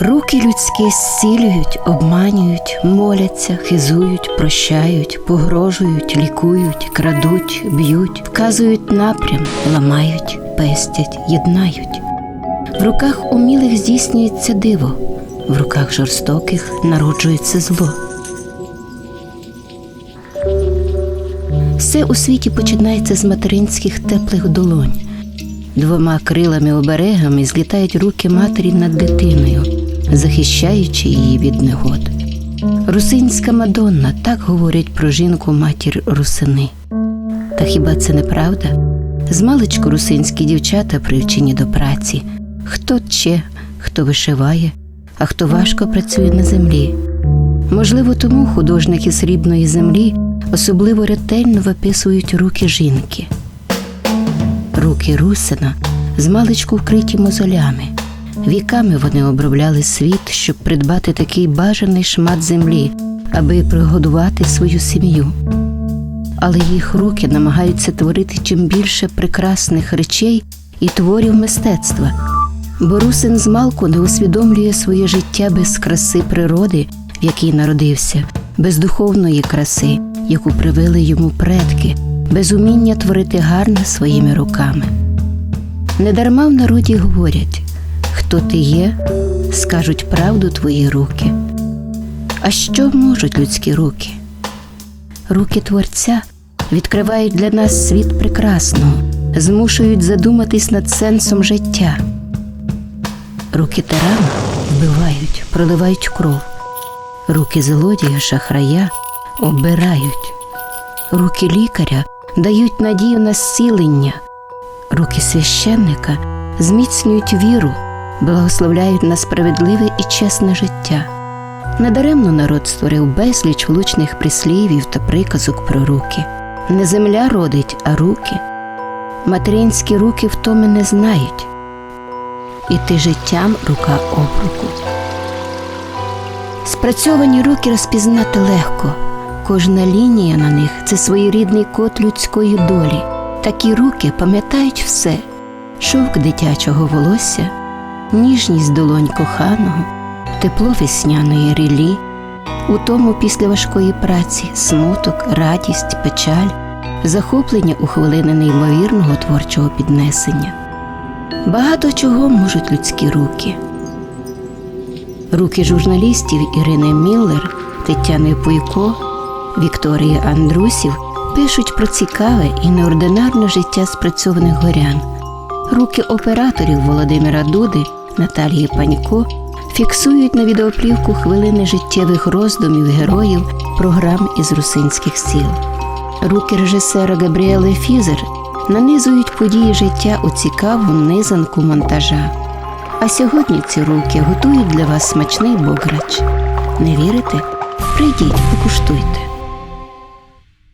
Руки людські зцілюють, обманюють, моляться, хизують, прощають, погрожують, лікують, крадуть, б'ють, вказують напрям, ламають, пестять, єднають. В руках умілих здійснюється диво, в руках жорстоких народжується зло. Все у світі починається з материнських теплих долонь. Двома крилами-оберегами злітають руки матері над дитиною, захищаючи її від негод. Русинська Мадонна – так говорять про жінку-матір русини. Та хіба це не правда? Змалечку русинські дівчата привчені до праці. Хто тче, хто вишиває, а хто важко працює на землі. Можливо, тому художники срібної землі особливо ретельно виписують руки жінки. Руки русина змалечку вкриті мозолями. Віками вони обробляли світ, щоб придбати такий бажаний шмат землі, аби прогодувати свою сім'ю. Але їх руки намагаються творити чим більше прекрасних речей і творів мистецтва. Бо русин змалку не усвідомлює своє життя без краси природи, в якій народився, без духовної краси, яку привили йому предки, без уміння творити гарне своїми руками. Недарма в народі говорять: хто ти є, скажуть правду твої руки. А що можуть людські руки? Руки Творця відкривають для нас світ прекрасного, змушують задуматись над сенсом життя. Руки тирана вбивають, проливають кров. Руки злодія, шахрая оббирають. Руки лікаря дають надію на зцілення. Руки священника зміцнюють віру, благословляють на справедливе і чесне життя. Недаремно народ створив безліч влучних прислів'їв та приказок про руки. Не земля родить, а руки. Материнські руки втоми не знають. Іти життям рука об руку. Спрацьовані руки розпізнати легко. Кожна лінія на них – це своєрідний код людської долі. Такі руки пам'ятають все: шовк дитячого волосся, ніжність долонь коханого, тепло весняної ріллі, утому після важкої праці, смуток, радість, печаль, захоплення у хвилини неймовірного творчого піднесення. Багато чого можуть людські руки. Руки журналістів Ірини Міллер, Тетяни Пуйко, Вікторії Андрусів пишуть про цікаве і неординарне життя спрацьованих горян. Руки операторів Володимира Дуди, Наталії Панько фіксують на відеоплівку хвилини життєвих роздумів героїв програм із русинських сіл. Руки режисера Габріели Фізер нанизують події життя у цікаву низанку монтажа. А сьогодні ці руки готують для вас смачний бограч. Не вірите? Прийдіть, покуштуйте.